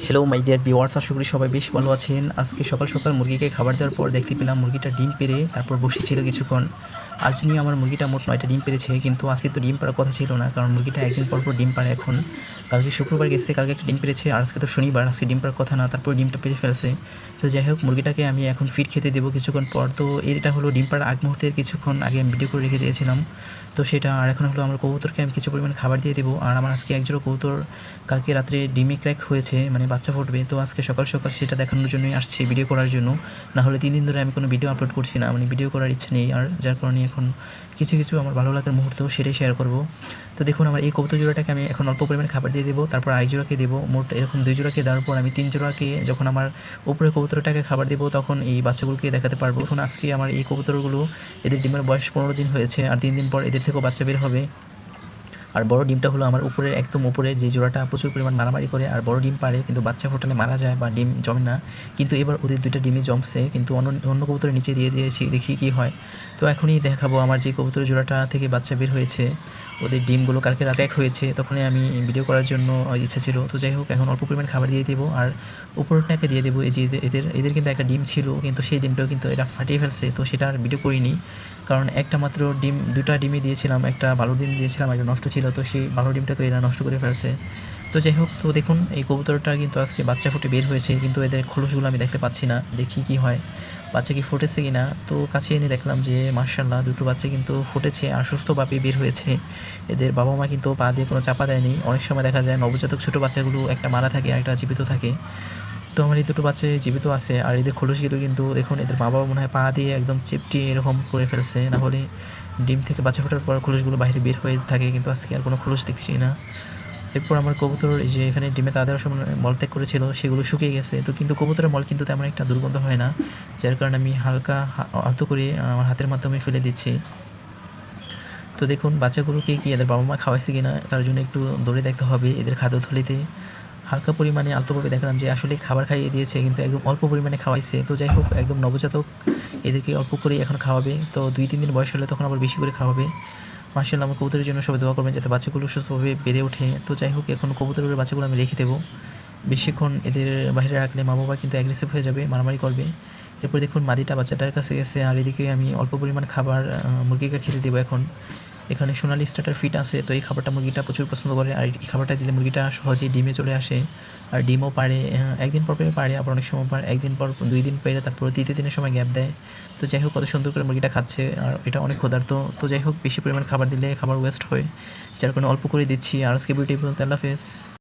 Hello my dear viewers, আশা করি সবাই বেশ ভালো আছেন। আজকে সকাল সকাল মুরগিকে খাবার দেওয়ার পর দেখতে পেলাম মুরগিটা ডিম পেড়ে তারপর বসেছিল কিছুক্ষণ। আজ নিয়ে আমার মুরগিটা মোট 9টা ডিম পেড়েছে, কিন্তু আজকে তো ডিম পাড়ার কথা ছিল না, কারণ মুরগিটা একদিন পর পর ডিম পাড়ে এখন। কালকে শুক্রবার গেছে, কালকে একটা ডিম পেড়েছে, আর আজকে তো শনিবার, আজকে ডিম পাড়ার কথা না, তারপর ডিমটা পেড়ে ফেলছে। তো যাই হোক, মুরগিটাকে আমি এখন ফিড খেতে দেবো কিছুক্ষণ পর। তো এটা হলো ডিম পাড়ার আগ মুহূর্তের কিছুক্ষণ আগে আমি ভিডিও করে রেখে দিয়েছিলাম। তো সেটা আর এখন হলো আমার কবুতরকে আমি কিছু পরিমাণ খাবার দিয়ে দেবো। আর আমার আজকে একজোড়া কবুতর কালকে রাত্রে ডিমে ক্র্যাক হয়েছে, মানে বাচ্চা ফুটবে। তো আজকে সকাল সকাল সেটা দেখানোর জন্যই আসছি, ভিডিও করার জন্য। না হলে 3 দিন ধরে আমি কোনো ভিডিও আপলোড করছি না, মানে ভিডিও করার ইচ্ছে নেই আর, যার কারণে এখন কিছু কিছু আমার ভালো লাগার মুহূর্ত সেটাই শেয়ার করব। তো দেখুন, আমার এই কবুতর জোড়াটাকে আমি এখন অল্প পরিমাণে খাবার দিয়ে দেবো, তারপর আরেক জোড়াকে দেবো। মোট এরকম 2 জোড়াকে দেওয়ার পর আমি 3 জোড়াকে যখন আমার উপরে কবুতরটাকে খাবার দেবো তখন এই বাচ্চাগুলোকে দেখাতে পারবো। এখন আজকে আমার এই কবুতরগুলো, এদের ডিমের বয়স 15 দিন হয়েছে, আর 3 দিন পর এদের থেকেও বাচ্চা বের হবে। আর বড় ডিমটা হলো আমার উপরের, একদম উপরের যে জোড়াটা প্রচুর পরিমাণ মারামারি করে আর বড় ডিম পাড়ে, কিন্তু বাচ্চা ফোটালে মারা যায় বা ডিম জমে না। কিন্তু এবার ওদের 2টা ডিমই জমছে, কিন্তু অন্য অন্য কবুতরের নিচে দিয়ে দিয়েছি, দেখি কী হয়। তো এখনই দেখাবো আমার যে কবুতরের জোড়াটা থেকে বাচ্চা বের হয়েছে, ওদের ডিমগুলো কালকে রাতে এক হয়েছে, তখনই আমি ভিডিও করার জন্য ইচ্ছা ছিল। তো যাই হোক, এখন অল্প পরিমাণ খাবার দিয়ে দেবো আর উপরটাকে দিয়ে দেবো। এই যে এদের এদের কিন্তু একটা ডিম ছিল, কিন্তু সেই ডিমটাও কিন্তু এরা ফাটিয়ে ফেলছে, তো সেটা আর ভিডিও করিনি। কারণ একটা মাত্র ডিম, 2টা ডিমই দিয়েছিলাম, একটা ভালো ডিম দিয়েছিলাম, একটা নষ্ট ছিল, তো সেই ভালো ডিমটাকে এরা নষ্ট করে ফেলছে। তো যাই হোক, তো দেখুন এই কবুতরটা কিন্তু আজকে বাচ্চা ফুটে বের হয়েছে, কিন্তু এদের খোলসগুলো আমি দেখতে পাচ্ছি না, দেখি কি হয়, বাচ্চা কি ফুটেছে কি না। তো কাছে এনে দেখলাম যে মাশাআল্লাহ 2টো বাচ্চা কিন্তু ফুটেছে আর সুস্থভাবে বের হয়েছে। এদের বাবা মা কিন্তু পা দিয়ে কোনো চাপা দেয়নি। অনেক সময় দেখা যায় নবজাতক ছোটো বাচ্চাগুলো একটা মারা থাকে আর একটা জীবিত থাকে। তো আমার এই 2টো বাচ্চা জীবিত আছে, আর এদের খোলসগুলো কিন্তু দেখুন, এদের মা বাবা মনে হয় পা দিয়ে একদম চেপটিয়ে এরকম করে ফেলছে, না হলে ডিম থেকে বাচ্চা ফোটার পর খোলসগুলো বাইরে বের হয়ে থাকে, কিন্তু আজকে আর কোনো খোলস দেখছি না। এরপর আমার কবুতর এই যে এখানে ডিমে তা দেওয়ার সময় মলত্যাগ করেছিল, সেগুলো শুকিয়ে গেছে। তো কিন্তু কবুতরের মল কিন্তু তেমন একটা দুর্গন্ধ হয় না, যার কারণে আমি হালকা আলতো করে আমার হাতের মাধ্যমে ফেলে দিচ্ছি। তো দেখুন বাচ্চাগুলোকে কি এদের বাবা মা খাওয়াইছে কিনা, তার জন্য একটু দৌড়ে দেখতে হবে এদের খাদ্যথলিতে। হালকা পরিমাণে আলতোভাবে দেখালাম যে আসলেই খাবার খাইয়ে দিয়েছে, কিন্তু একদম অল্প পরিমাণে খাওয়াইছে। তো যাই হোক, একদম নবজাতক, এদেরকে অল্প করেই এখন খাওয়াবে। তো 2-3 দিন বয়স হলে তখন আবার বেশি করে খাওয়াবে। মাশাআল্লাহ, আমার কবুতরের জন্য সবাই দোয়া করবেন যাতে বাচ্চাগুলো সুস্থভাবে বেড়ে ওঠে। তো যাই হোক, এখন কবুতরের বাচ্চাগুলো আমি রেখে দেবো। বেশিক্ষণ এদের বাইরে রাখলে মা বাবা কিন্তু অ্যাগ্রেসিভ হয়ে যাবে, মারামারি করবে। এরপর দেখুন মাদিটা বাচ্চাটার কাছে গেছে, আর এদিকে আমি অল্প পরিমাণ খাবার মুরগিকে খেতে দেবো এখন। এখানে সোনালি স্টার্টার ফিট আছে, তো এই খাবারটা মুরগিটা প্রচুর পছন্দ করে, আর এই খাবারটা দিলে মুরগিটা সহজেই ডিমে চলে আসে আর ডিমও পাড়ে। একদিন পর পাড়ে, আবার অনেক সময় পারে একদিন পর 2 দিন পেড়ে তারপর 3 দিনের সময় গ্যাপ দেয়। তো যাই হোক, কত সুন্দর করে মুরগিটা খাচ্ছে, আর এটা অনেক ক্ষুধার্ত। তো যাই হোক, বেশি পরিমাণ খাবার দিলে খাবার ওয়েস্ট হয়, যার কারণে অল্প করে দিচ্ছি। আর আজকে ভিডিও পর্যন্ত, আল্লাহ হাফেজ।